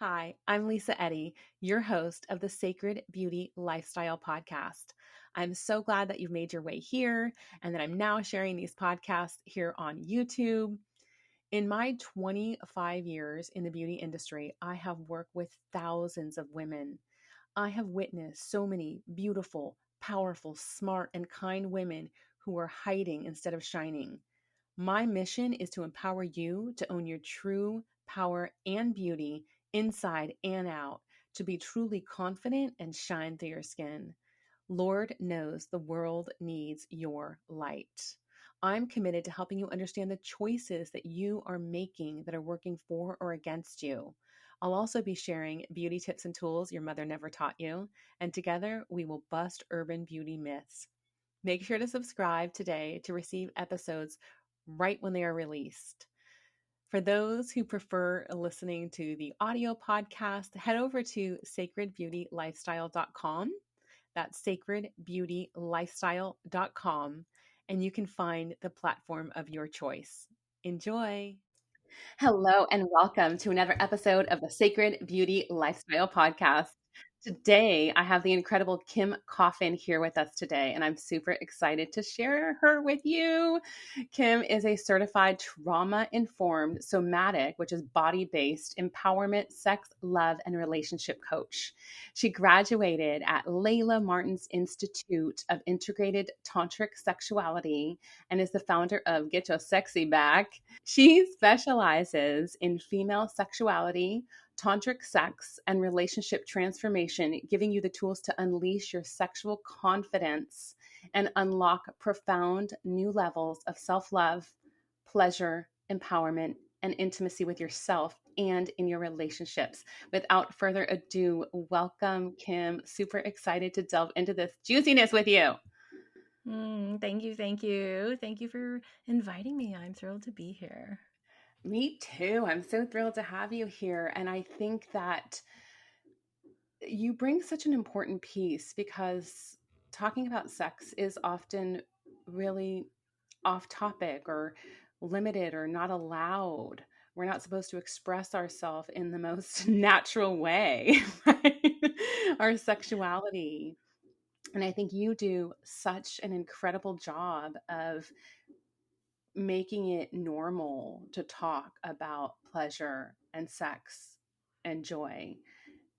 Hi, I'm Lisa Eddy, your host of the Sacred Beauty Lifestyle Podcast. I'm so glad that you've made your way here and that I'm now sharing these podcasts here on YouTube. In my 25 years in the beauty industry, I have worked with thousands of women. I have witnessed so many beautiful, powerful, smart, and kind women who are hiding instead of shining. My mission is to empower you to own your true power and beauty inside and out, to be truly confident and shine through your skin. Lord knows the world needs your light. I'm committed to helping you understand the choices that you are making that are working for or against you. I'll also be sharing beauty tips and tools your mother never taught you, and together we will bust urban beauty myths. Make sure to subscribe today to receive episodes right when they are released. For those who prefer listening to the audio podcast, head over to sacredbeautylifestyle.com. That's sacredbeautylifestyle.com, and you can find the platform of your choice. Enjoy. Hello, and welcome to another episode of the Sacred Beauty Lifestyle Podcast. Today, I have the incredible Kim Coffin here with us today, and I'm super excited to share her with you. Kim is a certified trauma-informed somatic, which is body-based empowerment, sex, love, and relationship coach. She graduated at Layla Martin's Institute of Integrated Tantric Sexuality and is the founder of Get Your Sexy Back. She specializes in female sexuality, tantric sex, and relationship transformation, giving you the tools to unleash your sexual confidence and unlock profound new levels of self-love, pleasure, empowerment, and intimacy with yourself and in your relationships. Without further ado, welcome, Kim. Super excited to delve into this juiciness with you. Thank you. Thank you. Thank you for inviting me. I'm thrilled to be here. Me too. I'm so thrilled to have you here. And I think that you bring such an important piece because talking about sex is often really off topic or limited or not allowed. We're not supposed to express ourselves in the most natural way, right? Our sexuality. And I think you do such an incredible job of making it normal to talk about pleasure and sex and joy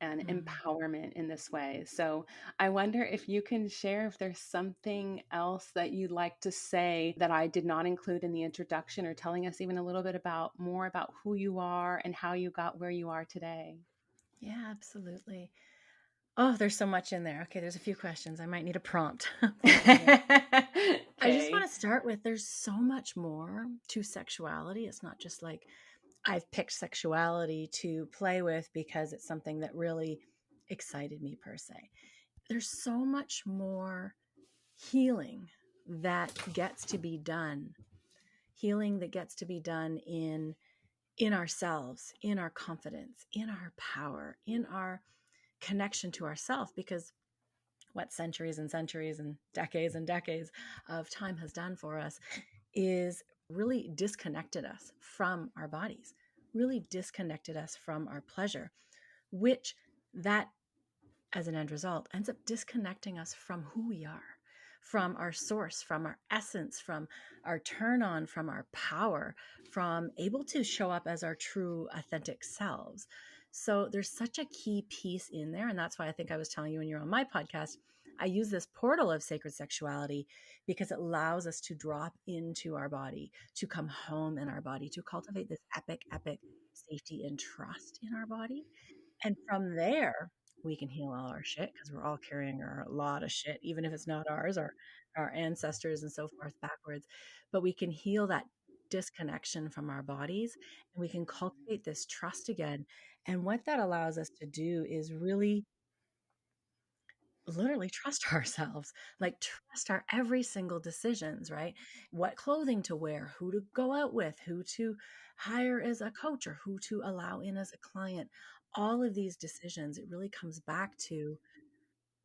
and Mm. empowerment in this way. So I wonder if you can share if there's something else that you'd like to say that I did not include in the introduction, or telling us even a little bit about more about who you are and how you got where you are today. Yeah, absolutely. Oh, there's so much in there. Okay, there's a few questions. I might need a prompt for you here. I just want Okay. to start with there's so much more to sexuality. It's not just like I've picked sexuality to play with because it's something that really excited me per se. There's so much more healing that gets to be done. Healing that gets to be done in ourselves, in our confidence, in our power, in our connection to ourself, because what centuries and decades of time has done for us is really disconnected us from our bodies, really disconnected us from our pleasure, which that as an end result ends up disconnecting us from who we are, from our source, from our essence, from our turn on, from our power, from able to show up as our true authentic selves. So there's such a key piece in there. And that's why I think I was telling you when you're on my podcast, I use this portal of sacred sexuality because it allows us to drop into our body, to come home in our body, to cultivate this epic safety and trust in our body. And from there, we can heal all our shit because we're all carrying a lot of shit, even if it's not ours, or our ancestors and so forth backwards. But we can heal that disconnection from our bodies and we can cultivate this trust again. And what that allows us to do is really literally trust ourselves, like trust our every single decisions, right? What clothing to wear, who to go out with, who to hire as a coach, or who to allow in as a client. All of these decisions, it really comes back to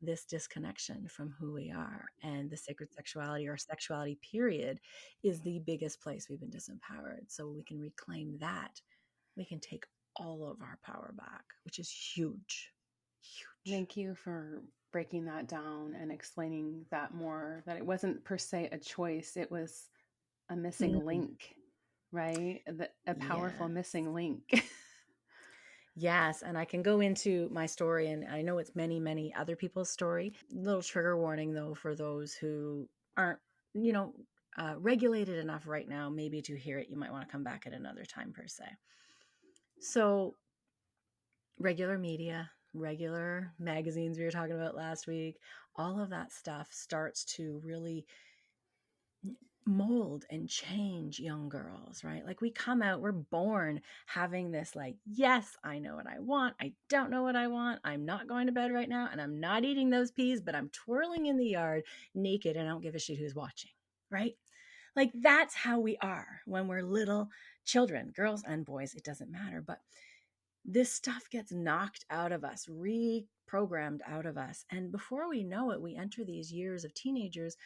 this disconnection from who we are. And the sacred sexuality, or sexuality period, is the biggest place we've been disempowered. So we can reclaim that. We can take all of our power back, which is huge. Huge. Thank you for breaking that down and explaining that more, that it wasn't per se a choice, it was a missing Mm. link, right? A powerful Yeah. missing link. Yes, and I can go into my story, and I know it's many, many other people's story. Little trigger warning, though, for those who aren't, you know, regulated enough right now, maybe to hear it. You might want to come back at another time, per se. So, regular media, regular magazines we were talking about last week, all of that stuff starts to really mold and change young girls, right? Like we come out, we're born having this, like, yes, I know what I want. I don't know what I want. I'm not going to bed right now and I'm not eating those peas, but I'm twirling in the yard naked and I don't give a shit who's watching, right? Like that's how we are when we're little children, girls and boys, it doesn't matter. But this stuff gets knocked out of us, reprogrammed out of us. And before we know it, we enter these years of teenagers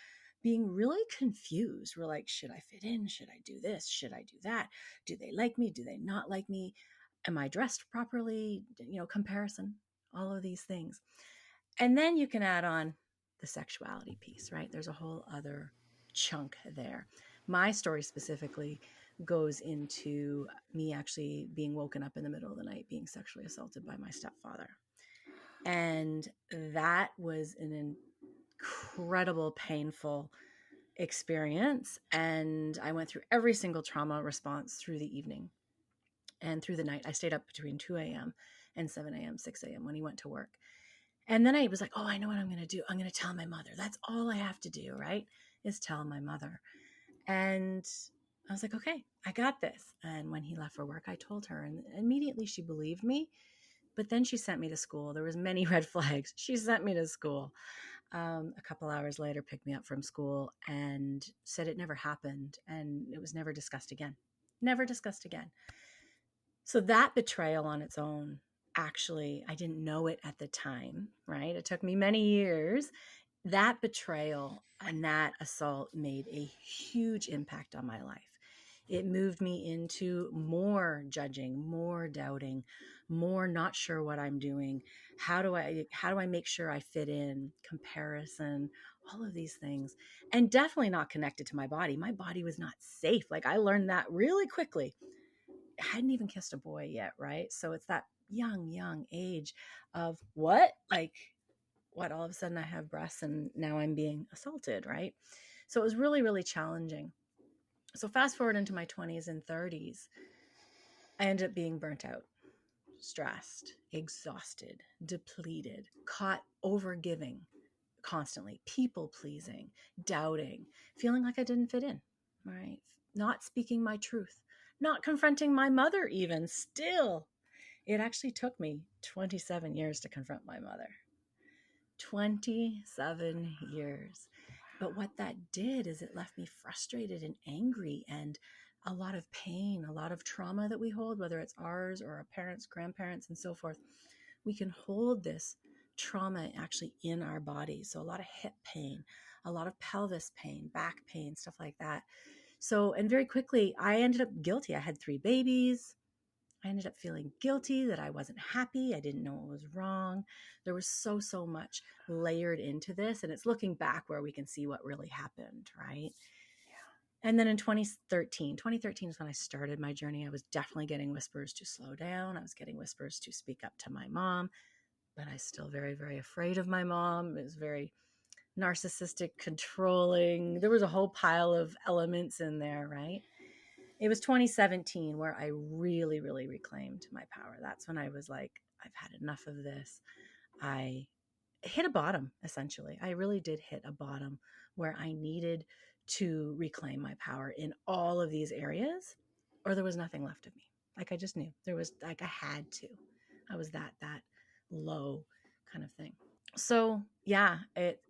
being really confused. We're like, should I fit in? Should I do this? Should I do that? Do they like me? Do they not like me? Am I dressed properly? You know, comparison, all of these things. And then you can add on the sexuality piece, right? There's a whole other chunk there. My story specifically goes into me actually being woken up in the middle of the night, being sexually assaulted by my stepfather. And that was an incredible, painful experience. And I went through every single trauma response through the evening and through the night. I stayed up between 2 a.m. and 7 a.m., 6 a.m. when he went to work. And then I was like, oh, I know what I'm going to do. I'm going to tell my mother. That's all I have to do, right? Is tell my mother. And I was like, okay, I got this. And when he left for work, I told her, and immediately she believed me. But then she sent me to school. There was many red flags. She sent me to school. A couple hours later, picked me up from school and said it never happened. And it was never discussed again. Never discussed again. So that betrayal on its own, actually, I didn't know it at the time, right? It took me many years. That betrayal and that assault made a huge impact on my life. It moved me into more judging, more doubting, more not sure what I'm doing. How do I make sure I fit in? Comparison, all of these things. And definitely not connected to my body. My body was not safe. Like I learned that really quickly. I hadn't even kissed a boy yet, right? So it's that young age of what? Like what, all of a sudden I have breasts and now I'm being assaulted, right? So it was really, really challenging. So fast forward into my 20s and 30s, I ended up being burnt out, stressed, exhausted, depleted, caught overgiving constantly, people pleasing, doubting, feeling like I didn't fit in, right? Not speaking my truth, not confronting my mother even still. It actually took me 27 years to confront my mother. 27 years. But what that did is it left me frustrated and angry and a lot of pain, a lot of trauma that we hold, whether it's ours or our parents, grandparents, and so forth. We can hold this trauma actually in our body. So a lot of hip pain, a lot of pelvis pain, back pain, stuff like that. So, and very quickly, I ended up guilty. I had 3 babies. I ended up feeling guilty that I wasn't happy. I didn't know what was wrong. There was so much layered into this. And it's looking back where we can see what really happened, right? Yeah. And then in 2013 is when I started my journey. I was definitely getting whispers to slow down. I was getting whispers to speak up to my mom, but I was still very, very afraid of my mom. It was very narcissistic, controlling. There was a whole pile of elements in there, right? It was 2017 where I really, really reclaimed my power. That's when I was like, I've had enough of this. I hit a bottom, essentially. I really did hit a bottom where I needed to reclaim my power in all of these areas, or there was nothing left of me. Like I just knew there was, like I had to. I was that low kind of thing. So yeah,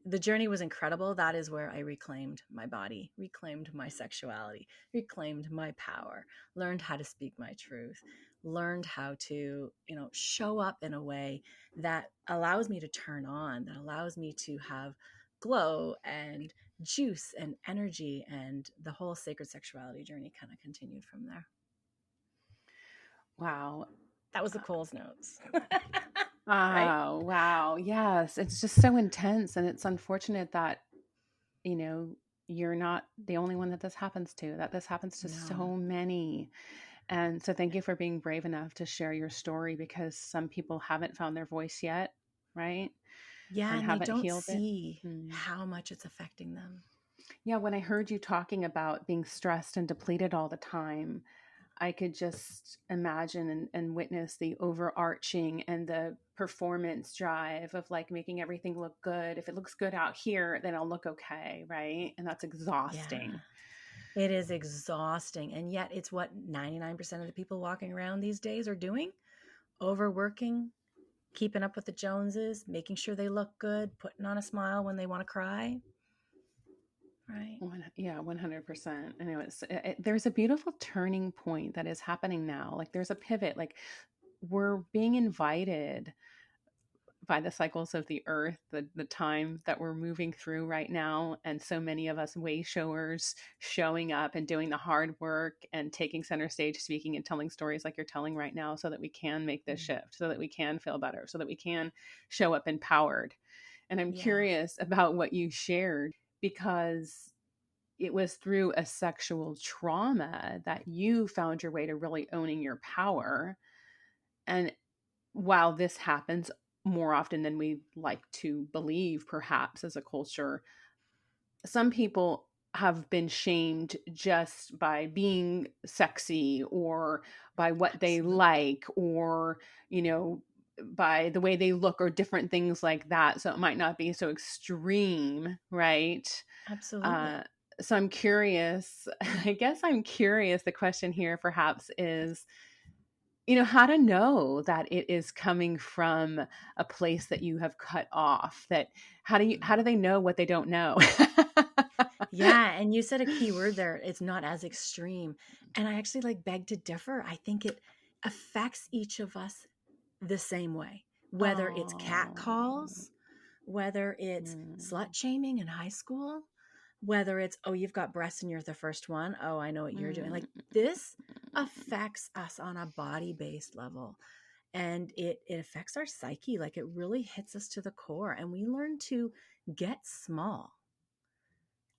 the journey was incredible. That is where I reclaimed my body, reclaimed my sexuality, reclaimed my power, learned how to speak my truth, learned how to, show up in a way that allows me to turn on, that allows me to have glow and juice and energy, and the whole sacred sexuality journey kind of continued from there. Wow. That was the Coles Notes. Right? Oh, wow. Yes. It's just so intense. And it's unfortunate that, you know, you're not the only one that this happens to, that this happens to No. so many. And so thank you for being brave enough to share your story because some people haven't found their voice yet, right? Yeah, And and they haven't don't healed it. see Mm. how much it's affecting them. Yeah, when I heard you talking about being stressed and depleted all the time, I could just imagine and witness the overarching and the performance drive of like making everything look good. If it looks good out here, then I'll look okay, right? And that's Yeah. exhausting. It is exhausting. And yet it's what 99% of the people walking around these days are doing. Overworking, keeping up with the Joneses, making sure they look good, putting on a smile when they want to cry. Right. Yeah, 100%. I know there's a beautiful turning point that is happening now. Like there's a pivot. Like we're being invited by the cycles of the earth, the time that we're moving through right now. And so many of us way showers showing up and doing the hard work and taking center stage, speaking and telling stories like you're telling right now so that we can make this shift, so that we can feel better, so that we can show up empowered. And I'm Yeah. curious about what you shared because it was through a sexual trauma that you found your way to really owning your power. And while this happens more often than we like to believe, perhaps as a culture, some people have been shamed just by being sexy or by what they Absolutely. like or, you know, by the way they look or different things like that. So it might not be so extreme, right? Uh, Absolutely. so I'm curious, I guess I'm curious. The question here perhaps is, how to know that it is coming from a place that you have cut off, that how do they know what they don't know? Yeah, and you said a key word there. It's not as extreme. And I actually like beg to differ. I think it affects each of us the same way. Whether it's cat Oh. calls, whether it's slut Mm. shaming in high school, whether it's, oh, you've got breasts and you're the first one. Oh, I know what you're doing. Like Mm. this affects us on a body-based level. And it affects our psyche. Like it really hits us to the core. And we learn to get small,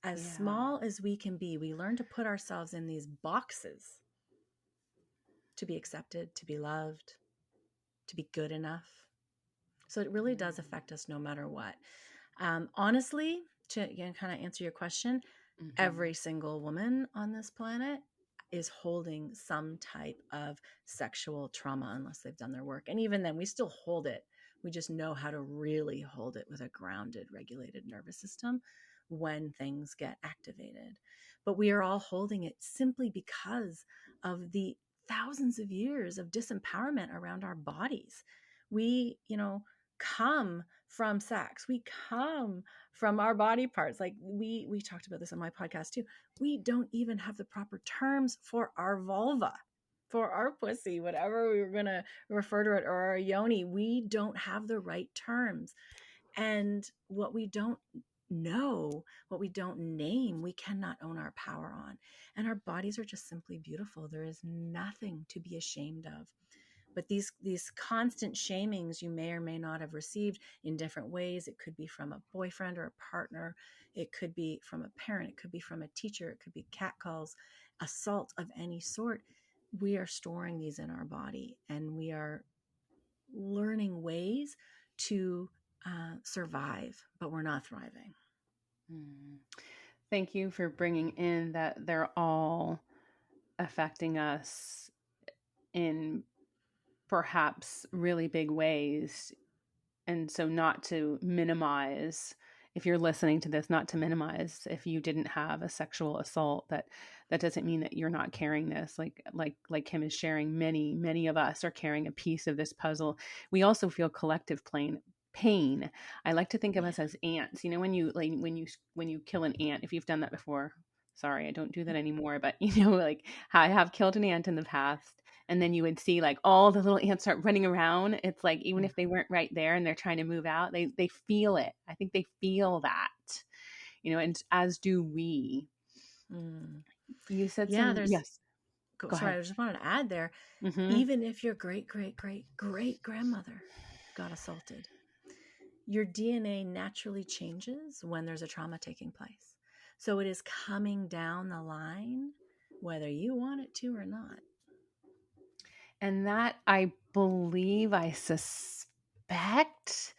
as Yeah. small as we can be. We learn to put ourselves in these boxes to be accepted, to be loved, to be good enough. So it really does affect us no matter what. Honestly, to again kind of answer your question, Mm-hmm. every single woman on this planet is holding some type of sexual trauma unless they've done their work. And even then, we still hold it. We just know how to really hold it with a grounded, regulated nervous system when things get activated. But we are all holding it simply because of the thousands of years of disempowerment around our bodies. We, come from sex. We come from our body parts. Like we talked about this on my podcast too. We don't even have the proper terms for our vulva, for our pussy, whatever we were going to refer to it, or our yoni. We don't have the right terms. And what we don't know, what we don't name, we cannot own our power on. And our bodies are just simply beautiful. There is nothing to be ashamed of. But these constant shamings you may or may not have received in different ways. It could be from a boyfriend or a partner. It could be from a parent. It could be from a teacher. It could be catcalls, assault of any sort. We are storing these in our body, and we are learning ways to survive, but we're not thriving. Mm. Thank you for bringing in that they're all affecting us in perhaps really big ways. And so, not to minimize, if you're listening to this, not to minimize if you didn't have a sexual assault, that doesn't mean that you're not carrying this. Like Kim is sharing, many of us are carrying a piece of this puzzle. We also feel collective pain. I like to think of Yeah. us as ants. When you kill an ant, if you've done that before. Sorry, I don't do that anymore, but like I have killed an ant in the past, and then you would see like all the little ants start running around. It's like even if they weren't right there and they're trying to move out, they feel it. I think they feel that, and as do we. Mm. You said Yeah, some there's yes. Go sorry, ahead. I just wanted to add there, Mm-hmm. even if your great, great, great, great grandmother got assaulted, your DNA naturally changes when there's a trauma taking place. So it is coming down the line, whether you want it to or not. And that, I believe, I suspect,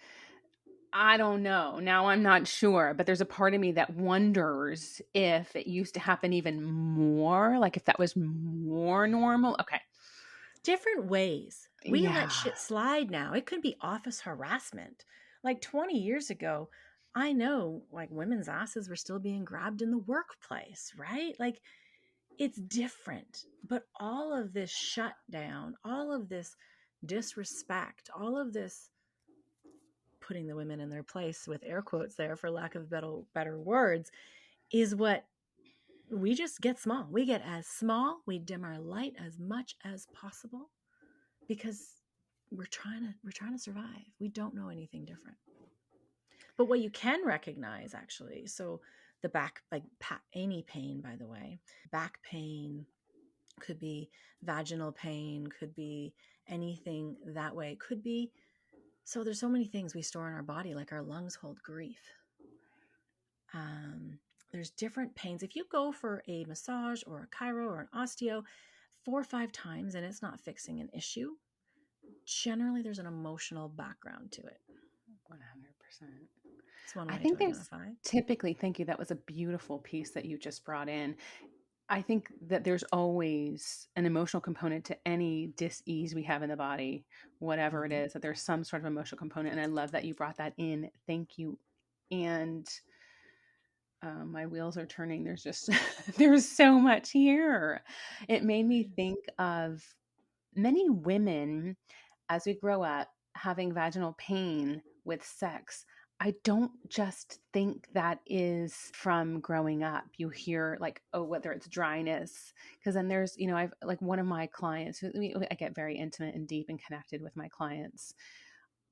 I don't know. Now I'm not sure, but there's a part of me that wonders if it used to happen even more, like if that was more normal. Okay. Different ways. We let Yeah. shit slide now. It could be office harassment. Like 20 years ago, I know like women's asses were still being grabbed in the workplace, right? Like it's different. But all of this shutdown, all of this disrespect, all of this putting the women in their place with air quotes there for lack of better words is what we just get small. We get as small, we dim our light as much as possible because we're trying to survive. We don't know anything different. But what you can recognize actually, so the back, like any pain, by the way, back pain could be vaginal pain, could be anything that way, could be. So there's so many things we store in our body, like our lungs hold grief. There's different pains. If you go for a massage or a chiro or an osteo 4 or 5 times and it's not fixing an issue, generally there's an emotional background to it. 100%. It's one I way to think there's identify. typically, thank you, that was a beautiful piece that you just brought in. I think that there's always an emotional component to any dis-ease we have in the body, whatever it Mm-hmm. is, that there's some sort of emotional component. And I love that you brought that in. Thank you. And my wheels are turning. There's just, there's so much here. It made me think of many women as we grow up having vaginal pain with sex. I don't just think that is from growing up. You hear like, oh, whether it's dryness, because then there's, I've like one of my clients, I get very intimate and deep and connected with my clients.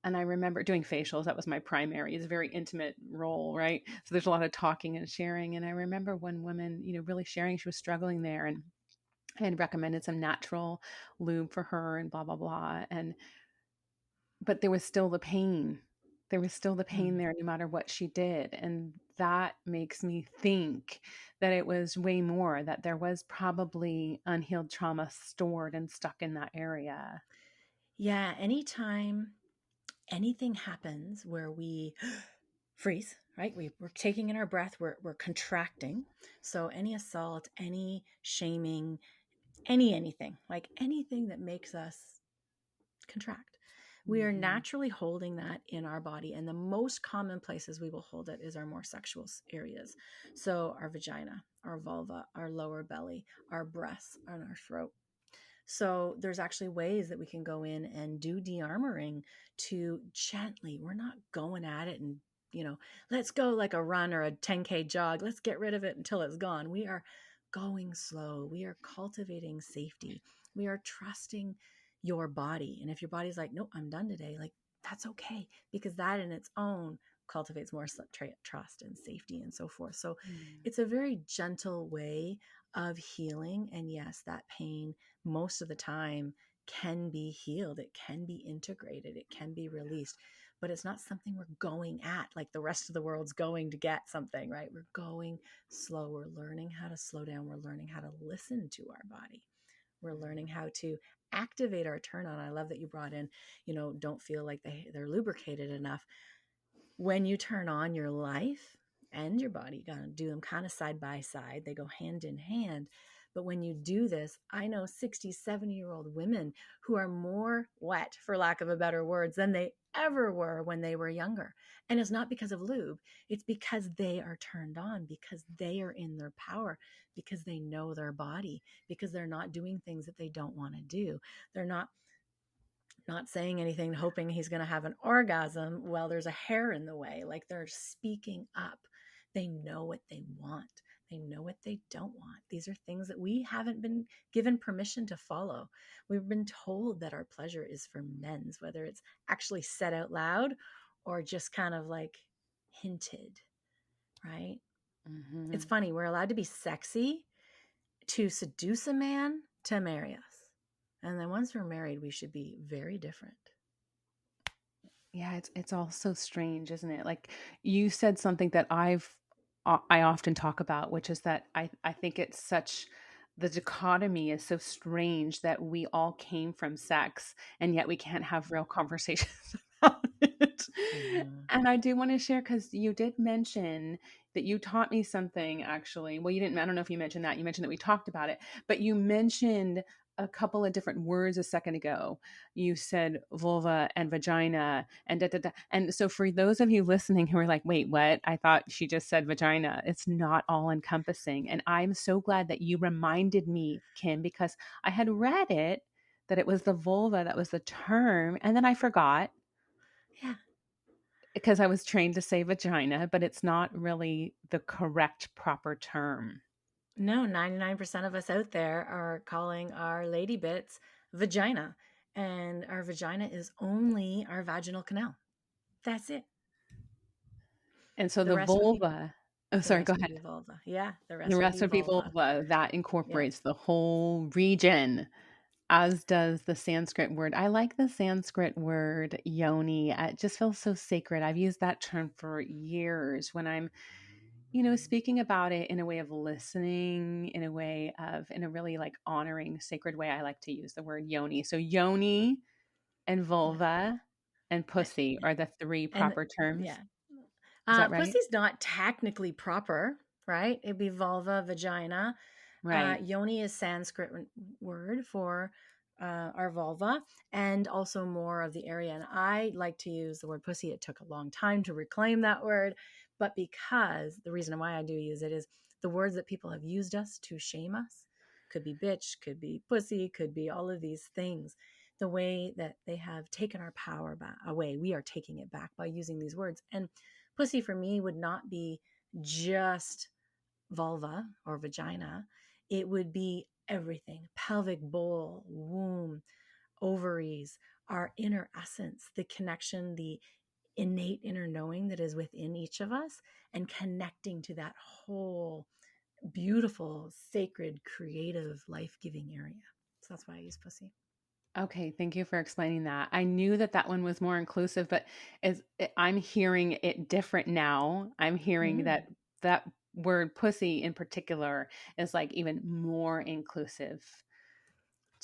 And I remember doing facials. That was my primary. It's a very intimate role, right? So there's a lot of talking and sharing. And I remember one woman, really sharing she was struggling there, and I had recommended some natural lube for her and blah blah blah. But there was still the pain. There was still the pain there no matter what she did. And that makes me think that it was way more, that there was probably unhealed trauma stored and stuck in that area. Yeah, anytime anything happens where we freeze, right? We're taking in our breath, we're contracting. So any assault, any shaming, anything, like anything that makes us contract. We are Mm-hmm. naturally holding that in our body. And the most common places we will hold it is our more sexual areas. So our vagina, our vulva, our lower belly, our breasts, and our throat. So there's actually ways that we can go in and do de-armoring to gently, we're not going at it and, let's go like a run or a 10K jog. Let's get rid of it until it's gone. We are going slow. We are cultivating safety. We are trusting your body. And if your body's like, nope, I'm done today, like that's okay, because that in its own cultivates more trust and safety and so forth. So it's a very gentle way of healing. And yes, that pain most of the time can be healed. It can be integrated. It can be released, but it's not something we're going at like the rest of the world's going to get something, right? We're going slow. We're learning how to slow down. We're learning how to listen to our body. We're learning how to activate our turn on. I love that you brought in, don't feel like they're lubricated enough. When you turn on your life and your body, you got to do them kind of side by side. They go hand in hand. But when you do this, I know 60, 70-year-old women who are more wet, for lack of a better words, than they ever were when they were younger. And it's not because of lube. It's because they are turned on, because they are in their power, because they know their body, because they're not doing things that they don't want to do. They're not saying anything, hoping he's going to have an orgasm while there's a hair in the way. Like they're speaking up. They know what they want. They know what they don't want. These are things that we haven't been given permission to follow. We've been told that our pleasure is for men's, whether it's actually said out loud or just kind of like hinted, right? Mm-hmm. It's funny. We're allowed to be sexy to seduce a man, to marry us. And then once we're married, we should be very different. Yeah, it's all so strange, isn't it? Like you said something that I often talk about, which is that I think it's such the dichotomy is so strange that we all came from sex and yet we can't have real conversations about it. Mm-hmm. And I do want to share because you did mention that you taught me something actually. Well, you didn't, I don't know if you mentioned that. You mentioned that we talked about it, but you mentioned a couple of different words a second ago. You said vulva and vagina and da, da, da. And so for those of you listening who are like, wait, what? I thought she just said vagina. It's not all encompassing. And I'm so glad that you reminded me, Kim, because I had read it that it was the vulva that was the term. And then I forgot Yeah. because I was trained to say vagina, but it's not really the correct proper term. No, 99% of us out there are calling our lady bits vagina. And our vagina is only our vaginal canal. That's it. And so The the rest would be vulva, oh, the sorry, go rest would ahead. be vulva. Yeah, the The rest would rest be of people, vulva. that Yeah. incorporates the whole region, as does the Sanskrit word. I like the Sanskrit word yoni. It just feels so sacred. I've used that term for years when I'm, speaking about it in a way of listening, in a really like honoring, sacred way. I like to use the word yoni. So yoni and Yeah. vulva and pussy are the three And proper terms. yeah. Is that right? Pussy's not technically proper, right? It'd be vulva, vagina. Right. Yoni is Sanskrit word for our vulva, and also more of the area. And I like to use the word pussy. It took a long time to reclaim that word, but because the reason why I do use it is the words that people have used us to shame us could be bitch, could be pussy, could be all of these things. The way that they have taken our power back away, we are taking it back by using these words. And pussy for me would not be just vulva or vagina. It would be everything: pelvic bowl, womb, ovaries, our inner essence, the connection, the innate inner knowing that is within each of us, and connecting to that whole beautiful, sacred, creative, life giving area. So that's why I use pussy. Okay, thank you for explaining that. I knew that that one was more inclusive, but I'm hearing it different now. I'm hearing Mm. that word pussy in particular is like even more inclusive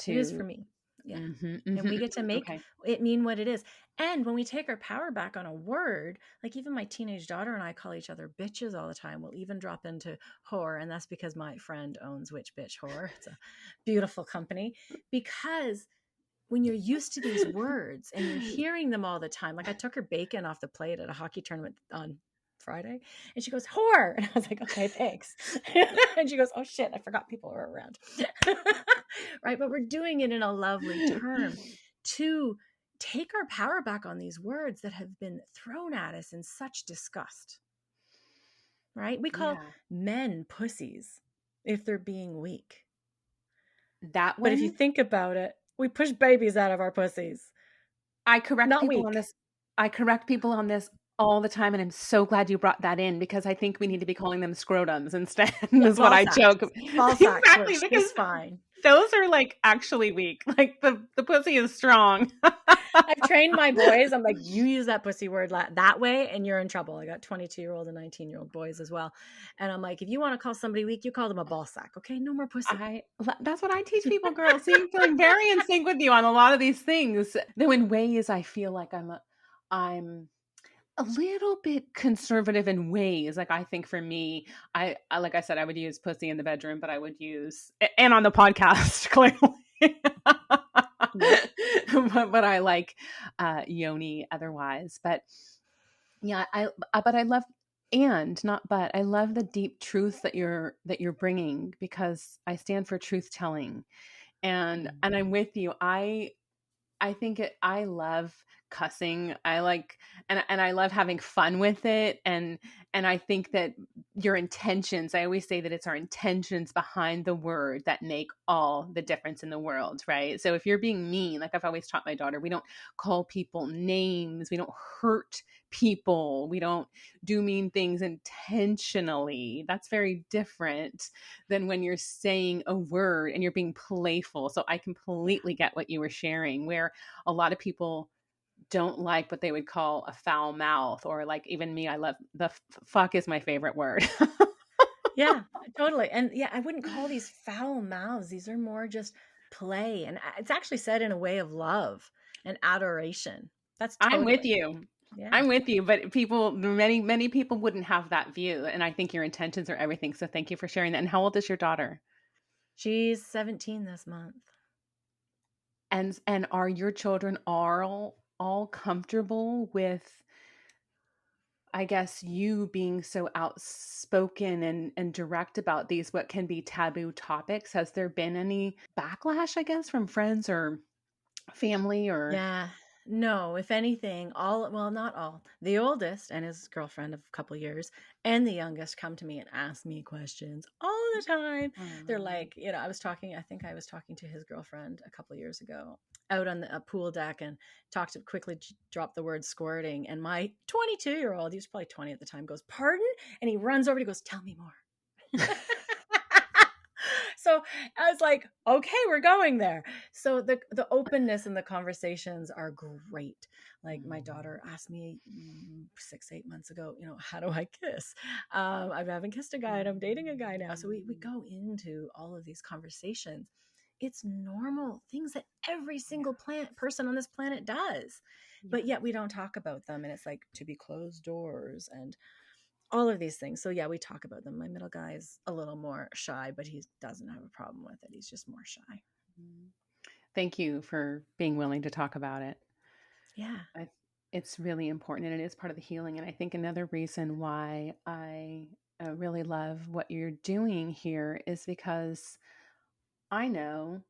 It is for to. me. Yeah. Mhm, And we mhm, get to mhm. make Okay. it mean what it is. And when we take our power back on a word, like even my teenage daughter and I call each other bitches all the time. We'll even drop into whore. And that's because my friend owns Witch Bitch Whore. It's a beautiful company. Because when you're used to these words and you're hearing them all the time, like I took her bacon off the plate at a hockey tournament on Friday and she goes, whore. And I was like, okay, thanks. And she goes, oh shit, I forgot people were around. Right. But we're doing it in a lovely term to take our power back on these words that have been thrown at us in such disgust. Right. We call Yeah. men pussies if they're being weak. That But if you one, think about it, we push babies out of our pussies, I correct not people on weak. this. I correct people on this all the time, and I'm so glad you brought that in because I think we need to be calling them scrotums instead, Yeah, is what ball I sacks. joke. Ball sacks Exactly, works because just fine. those are like actually weak. Like the pussy is strong. I've trained my boys. I'm like, you use that pussy word that way and you're in trouble. I got 22-year-old and 19-year-old boys as well. And I'm like, if you want to call somebody weak, you call them a ball sack. Okay. No more pussy. That's what I teach people, girls. See, I'm feeling very in sync with you on a lot of these things. Though in ways I feel like I'm a little bit conservative in ways. Like I think for me, I like I said, I would use pussy in the bedroom, but I would use and on the podcast clearly. Yep. but I like yoni otherwise. But yeah, but I love and not but I love the deep truth that you're bringing because I stand for truth telling and Mm. I'm with you. I think I love cussing. I like, and I love having fun with it. And I think that your intentions, I always say that it's our intentions behind the word that make all the difference in the world, right? So if you're being mean, like I've always taught my daughter, we don't call people names, we don't hurt people, we don't do mean things intentionally. That's very different than when you're saying a word and you're being playful. So I completely get what you were sharing, where a lot of people don't like what they would call a foul mouth, or like even me, I love fuck is my favorite word. Yeah, totally. And yeah, I wouldn't call these foul mouths. These are more just play. And it's actually said in a way of love and adoration. That's I'm with totally. you. Yeah. I'm with you, but many people wouldn't have that view. And I think your intentions are everything. So thank you for sharing that. And how old is your daughter? She's 17 this month. And are your children all comfortable with, I guess, you being so outspoken and direct about these what can be taboo topics? Has there been any backlash, I guess, from friends or family or Yeah. No, if anything, well, not all. The oldest and his girlfriend of a couple years and the youngest come to me and ask me questions all the time. They're um, like, I think I was talking to his girlfriend a couple years ago out on the pool deck and talked to quickly dropped the word squirting. And my 22-year-old, he was probably 20 at the time, goes, "Pardon?" And he runs over to goes, "Tell me more." So I was like, okay, we're going there. So the openness and the conversations are great. Like my daughter asked me 6-8 months ago, how do I kiss? I haven't kissed a guy and I'm dating a guy now. So we go into all of these conversations. It's normal things that every single person on this planet does, but yeah. yet we don't talk about them. And it's like to be closed doors and all of these things. So yeah, we talk about them. My middle guy is a little more shy, but he doesn't have a problem with it. He's just more shy. Thank you for being willing to talk about it. Yeah. I, it's really important and it is part of the healing. And I think another reason why I really love what you're doing here is because I know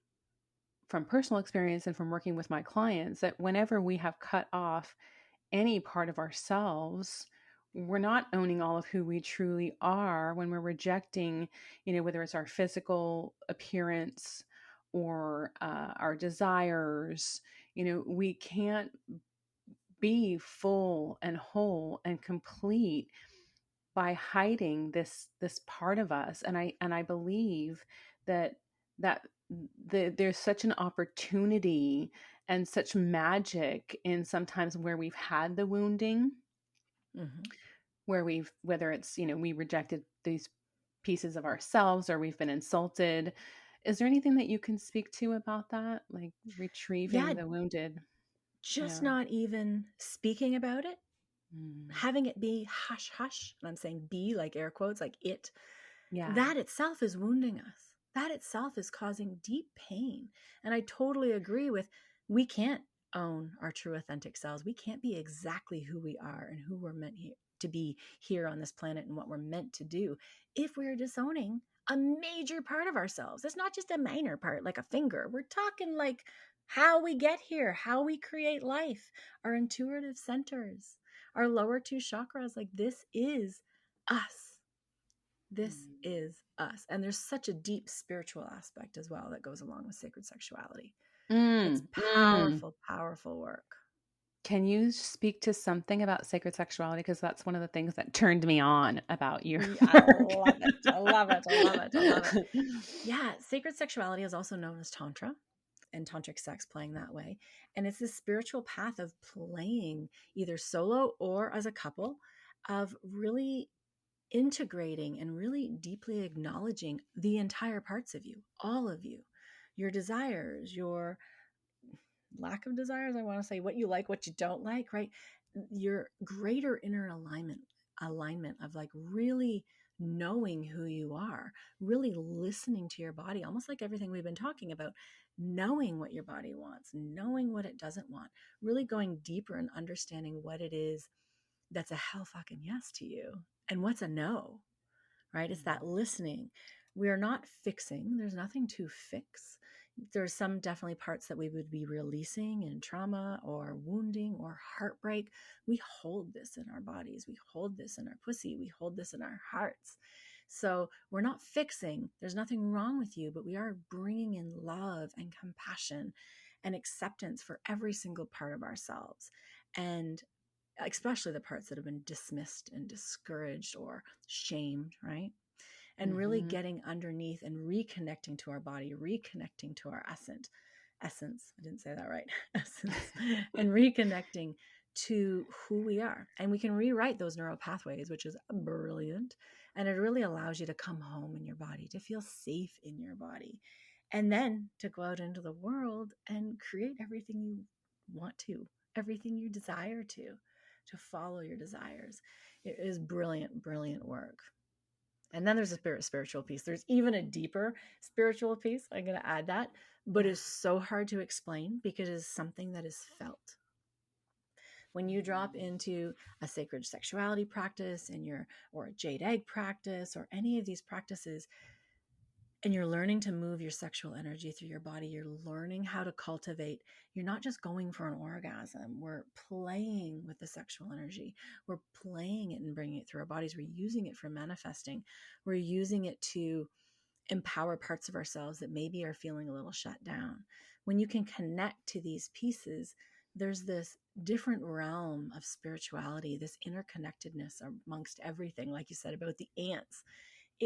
from personal experience and from working with my clients that whenever we have cut off any part of ourselves, we're not owning all of who we truly are when we're rejecting, whether it's our physical appearance or our desires. We can't be full and whole and complete by hiding this part of us. And I believe that that there's such an opportunity and such magic in sometimes where we've had the wounding, Mm-hmm. where whether it's we rejected these pieces of ourselves or we've been insulted. Is there anything that you can speak to about that, like Yeah. retrieving the wounded? Just Yeah. not even speaking about it, Mm. having it be hush hush. And I'm saying be like air quotes, like it, Yeah. that itself is wounding us. That itself is causing deep pain. And I totally agree with we can't own our true authentic selves. We can't be exactly who we are and who we're meant to be here on this planet and what we're meant to do if we're disowning a major part of ourselves. It's not just a minor part like a finger. We're talking like how we get here, how we create life, our intuitive centers, our lower two chakras. Like this is us. This Mm. is us. And there's such a deep spiritual aspect as well that goes along with sacred sexuality. It's Mm. Mm. powerful, powerful work. Can you speak to something about sacred sexuality? Because that's one of the things that turned me on about your I work. love it. I love it. I love it. I love it. Yeah, sacred sexuality is also known as Tantra and tantric sex playing that way. And it's this spiritual path of playing either solo or as a couple, of really integrating and really deeply acknowledging the entire parts of you, all of you, your desires, your lack of desires, I want to say, what you like, what you don't like, right? Your greater inner alignment of like really knowing who you are, really listening to your body, almost like everything we've been talking about, knowing what your body wants, knowing what it doesn't want, really going deeper and understanding what it is that's a hell fucking yes to you and what's a no, right? It's that listening. We are not fixing, there's nothing to fix. There's some definitely parts that we would be releasing in trauma or wounding or heartbreak. We hold this in our bodies. We hold this in our pussy. We hold this in our hearts. So we're not fixing, there's nothing wrong with you, but we are bringing in love and compassion and acceptance for every single part of ourselves. And especially the parts that have been dismissed and discouraged or shamed, right? And really getting underneath and reconnecting to our body, reconnecting to our essence. I didn't say that right. Essence. And reconnecting to who we are. And we can rewrite those neural pathways, which is brilliant. And it really allows you to come home in your body, to feel safe in your body, and then to go out into the world and create everything you want to, everything you desire to follow your desires. It is brilliant, brilliant work. And then there's a spiritual piece. There's even a deeper spiritual piece. I'm going to add that, but it's so hard to explain because it is something that is felt. When you drop into a sacred sexuality practice or a jade egg practice or any of these practices, and you're learning to move your sexual energy through your body, you're learning how to cultivate. You're not just going for an orgasm. We're playing with the sexual energy. We're playing it and bringing it through our bodies. We're using it for manifesting. We're using it to empower parts of ourselves that maybe are feeling a little shut down. When you can connect to these pieces, there's this different realm of spirituality, this interconnectedness amongst everything, like you said about the ants.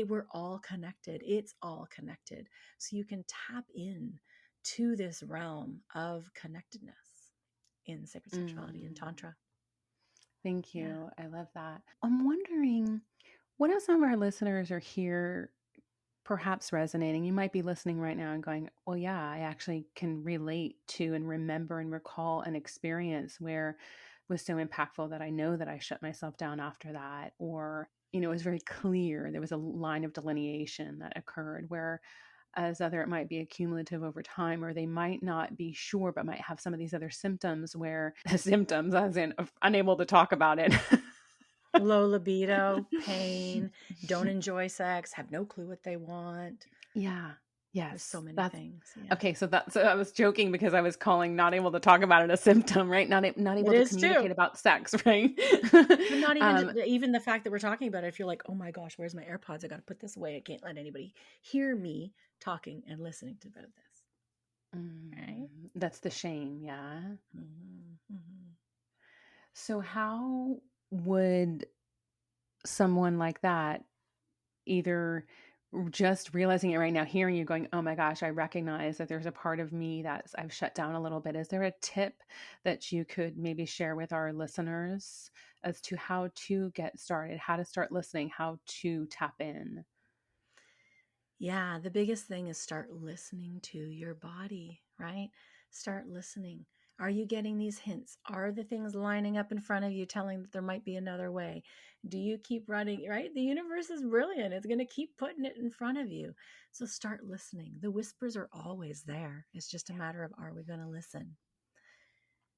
We're all connected. It's all connected. So you can tap in to this realm of connectedness in sacred sexuality and Tantra. Thank Yeah. you. I love that. I'm wondering, what if some of our listeners are here perhaps resonating? You might be listening right now and going, well, yeah, I actually can relate to and remember and recall an experience where it was so impactful that I know that I shut myself down after that. Or, it was very clear. There was a line of delineation that occurred where as other it might be accumulative over time, or they might not be sure but might have some of these other symptoms where symptoms as in unable to talk about it. Low libido, pain, don't enjoy sex, have no clue what they want. Yeah. Yes. There's so many That's things. Yeah. okay. So I was joking because I was calling not able to talk about it a symptom, right? Not able to communicate about sex, right? But not even the fact that we're talking about it. If you're like, oh my gosh, where's my AirPods? I got to put this away. I can't let anybody hear me talking and listening to about this. Right? That's the shame. Yeah. Mm-hmm. So how would someone like that either just realizing it right now, hearing you going, oh my gosh, I recognize that there's a part of me that I've shut down a little bit. Is there a tip that you could maybe share with our listeners as to how to get started, how to start listening, how to tap in? Yeah, the biggest thing is start listening to your body, right? Start listening. Are you getting these hints? Are the things lining up in front of you telling that there might be another way? Do you keep running, right? The universe is brilliant. It's going to keep putting it in front of you. So start listening. The whispers are always there. It's just a matter of, are we going to listen?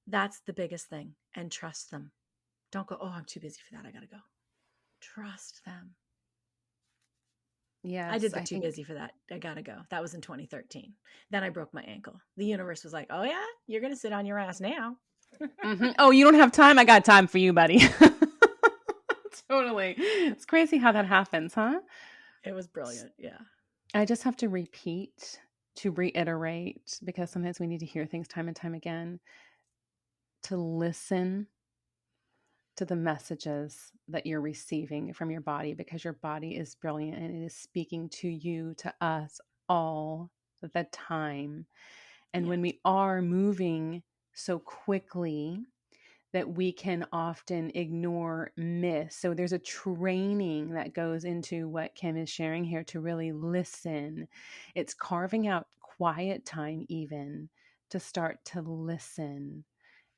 That's the biggest thing. And trust them. Don't go, oh, I'm too busy for that. I got to go. Trust them. Yes, I did the too busy for that. I gotta go. That was in 2013. Then I broke my ankle. The universe was like, oh yeah, you're gonna sit on your ass now. Oh, you don't have time? I got time for you, buddy. Totally. It's crazy how that happens, huh? It was brilliant. Yeah. I just have to reiterate, because sometimes we need to hear things time and time again, to listen to the messages that you're receiving from your body, because your body is brilliant and it is speaking to you, to us all the time. And when we are moving so quickly that we can often ignore, miss. So there's a training that goes into what Kim is sharing here to really listen. It's carving out quiet time even to start to listen.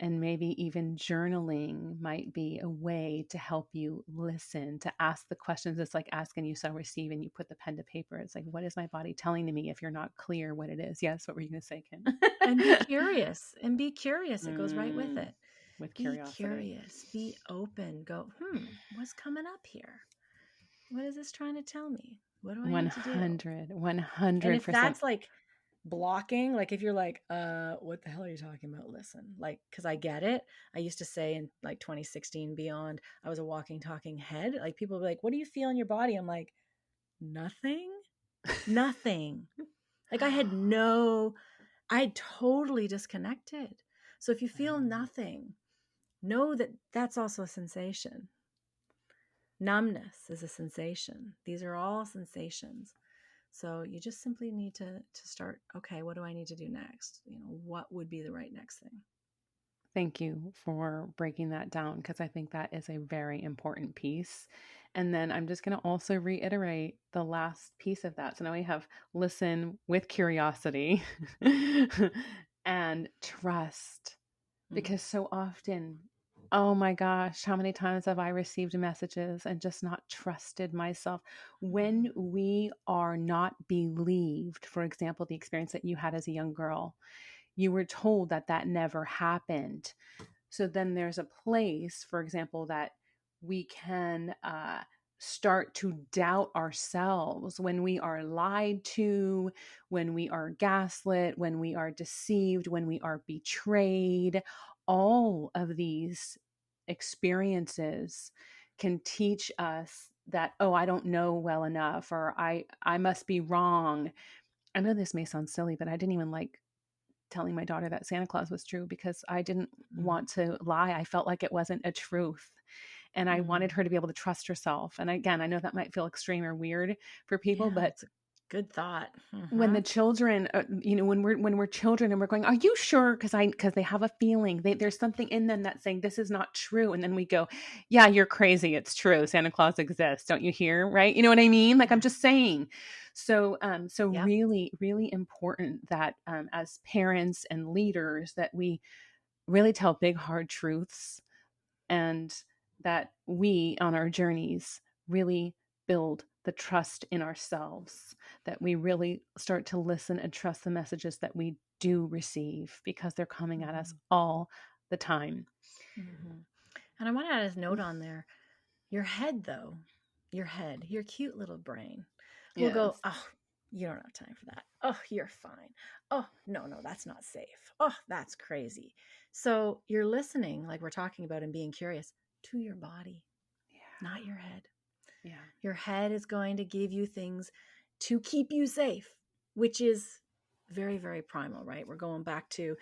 And maybe even journaling might be a way to help you listen, to ask the questions. It's like asking, you shall receive, and you put the pen to paper. It's like, what is my body telling to me if you're not clear what it is? Yes, what were you going to say, Kim? And be curious. It goes right with it. With Be curiosity. curious. Be open. Go, what's coming up here? What is this trying to tell me? What do I need to do? 100%. And if that's like blocking, like if you're like, what the hell are you talking about? Listen, like, because I get it. I used to say in like 2016 beyond, I was a walking, talking head. Like people would be like, what do you feel in your body? I'm like, nothing, nothing. Like I totally disconnected. So if you feel nothing, know that that's also a sensation. Numbness is a sensation. These are all sensations. So you just simply need to start, okay, what do I need to do next? What would be the right next thing? Thank you for breaking that down because I think that is a very important piece. And then I'm just going to also reiterate the last piece of that. So now we have listen with curiosity and trust, because so often, oh my gosh, how many times have I received messages and just not trusted myself? When we are not believed, for example, the experience that you had as a young girl, you were told that that never happened. So then there's a place, for example, that we can start to doubt ourselves when we are lied to, when we are gaslit, when we are deceived, when we are betrayed. All of these experiences can teach us that, oh, I don't know well enough, or I must be wrong. I know this may sound silly, but I didn't even like telling my daughter that Santa Claus was true because I didn't want to lie. I felt like it wasn't a truth. And I wanted her to be able to trust herself. And again, I know that might feel extreme or weird for people, Yeah, but it's a good thought. when the children, when we're children and we're going, are you sure? Because they have a feeling, there's something in them that's saying this is not true, and then we go, yeah, you're crazy, it's true, Santa Claus exists, don't you hear? Right? You know what I mean? Like, I'm just saying. So Yep. really, really important that as parents and leaders that we really tell big hard truths, and that we on our journeys really build the trust in ourselves, that we really start to listen and trust the messages that we do receive because they're coming at us all the time. And I want to add a note on there. Your head, though, your cute little brain will go, Yes. oh, you don't have time for that. Oh, you're fine. Oh, no, that's not safe. Oh, that's crazy. So you're listening, like we're talking about, and being curious to your body, not your head. Yeah. Your head is going to give you things to keep you safe, which is very, very primal, right? We're going back to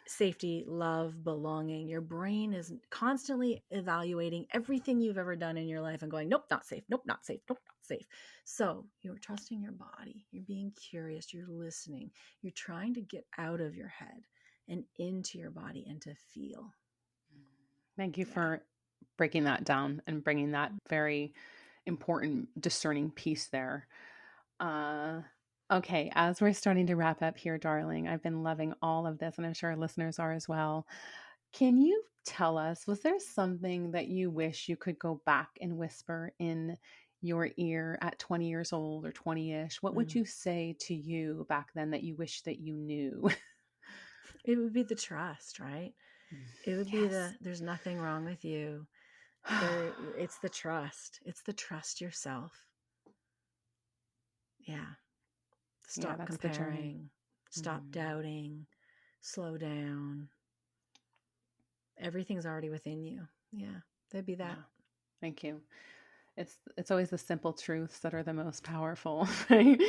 safety, love, belonging. Your brain is constantly evaluating everything you've ever done in your life and going, nope, not safe. Nope, not safe. Nope, not safe. So you're trusting your body. You're being curious. You're listening. You're trying to get out of your head and into your body and to feel. Thank you Yeah. for breaking that down and bringing that very important discerning piece there. Okay, as we're starting to wrap up here, darling, I've been loving all of this, and I'm sure our listeners are as well. Can you tell us, was there something that you wish you could go back and whisper in your ear at 20 years old or 20-ish? What would you say to you back then that you wish that you knew? It would be the trust, right? It would be Yes. there's nothing wrong with you. It's the trust. It's the trust yourself. Yeah. Yeah, Stop that's the journey. comparing. Stop doubting. Slow down. Everything's already within you. Yeah. That'd be that. Yeah. Thank you. It's always the simple truths that are the most powerful, right?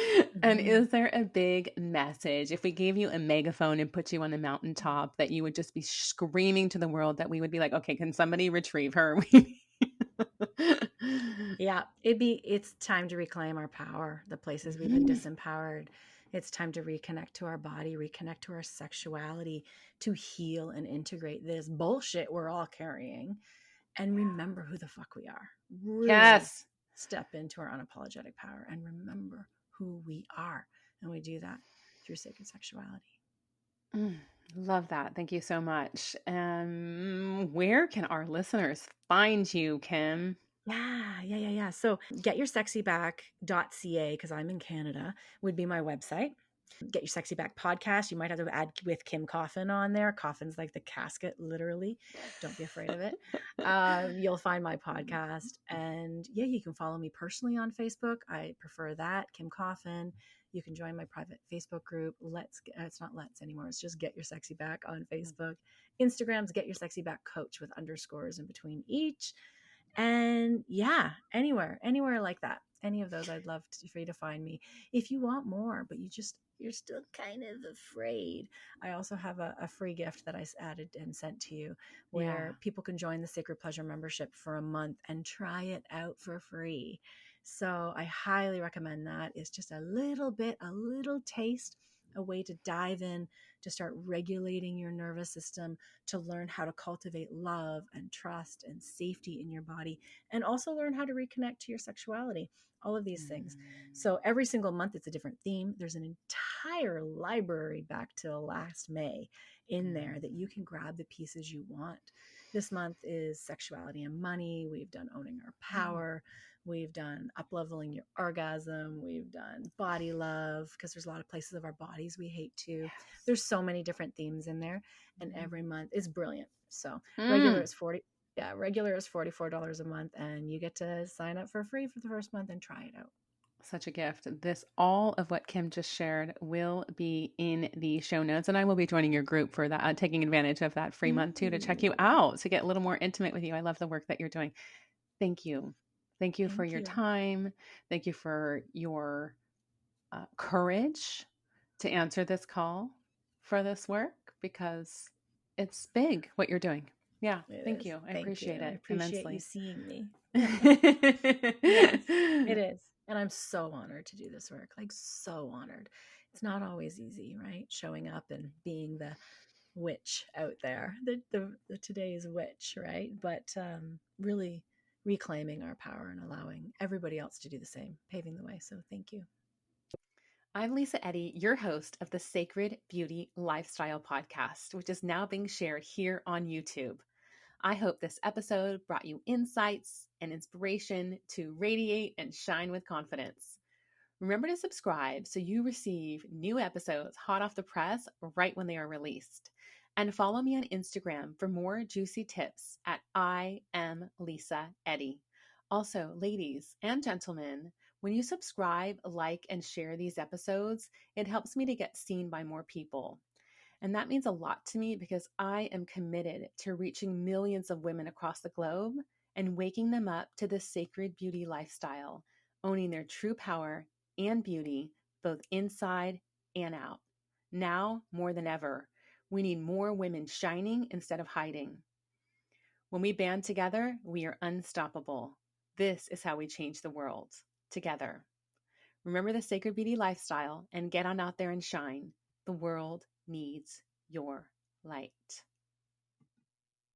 And is there a big message if we gave you a megaphone and put you on the mountaintop that you would just be screaming to the world, that we would be like, okay, can somebody retrieve her? Yeah. It's time to reclaim our power, the places we've been disempowered. It's time to reconnect to our body, reconnect to our sexuality, to heal and integrate this bullshit we're all carrying, and remember who the fuck we are. Really Yes. step into our unapologetic power and remember who we are. And we do that through sacred sexuality. Love that. Thank you so much. Where can our listeners find you, Kim? Yeah. So getyoursexyback.ca, because I'm in Canada, would be my website. Get Your Sexy Back podcast. You might have to add with Kim Coffin on there. Coffin's like the casket, literally. Don't be afraid of it. You'll find my podcast. And yeah, you can follow me personally on Facebook. I prefer that, Kim Coffin. You can join my private Facebook group. It's not Let's anymore. It's just Get Your Sexy Back on Facebook. Instagram's Get Your Sexy Back Coach with underscores in between each. And yeah, anywhere like that. Any of those, I'd love for you to find me. If you want more, but you're still kind of afraid, I also have a free gift that I added and sent to you where people can join the Sacred Pleasure membership for a month and try it out for free. So I highly recommend that. It's just a little taste, a way to dive in, to start regulating your nervous system, to learn how to cultivate love and trust and safety in your body, and also learn how to reconnect to your sexuality, all of these things. So every single month, it's a different theme. There's an entire library back till last May in there that you can grab the pieces you want. This month is sexuality and money. We've done owning our power. We've done up-leveling your orgasm. We've done body love, because there's a lot of places of our bodies we hate too. Yes. There's so many different themes in there, and every month is brilliant. So regular is $44 a month, and you get to sign up for free for the first month and try it out. Such a gift. All of what Kim just shared will be in the show notes, and I will be joining your group for that, taking advantage of that free month too, to check you out, to get a little more intimate with you. I love the work that you're doing. Thank you. Thank you for your time. Thank you for your courage to answer this call for this work, because it's big what you're doing. Yeah. Thank you. I appreciate it. I appreciate immensely. You seeing me. Yes, it is. And I'm so honored to do this work. Like, so honored. It's not always easy, right? Showing up and being the witch out there, the today's witch, right? But really reclaiming our power and allowing everybody else to do the same, paving the way. So thank you. I'm Lisa Eddy, your host of the Sacred Beauty Lifestyle Podcast, which is now being shared here on YouTube. I hope this episode brought you insights and inspiration to radiate and shine with confidence. Remember to subscribe so you receive new episodes hot off the press right when they are released. And follow me on Instagram for more juicy tips at I am Lisa Eddy. Also, ladies and gentlemen, when you subscribe, like, and share these episodes, it helps me to get seen by more people. And that means a lot to me, because I am committed to reaching millions of women across the globe and waking them up to the sacred beauty lifestyle, owning their true power and beauty, both inside and out. Now, more than ever, we need more women shining instead of hiding. When we band together, we are unstoppable. This is how we change the world, together. Remember the sacred beauty lifestyle and get on out there and shine. The world needs your light.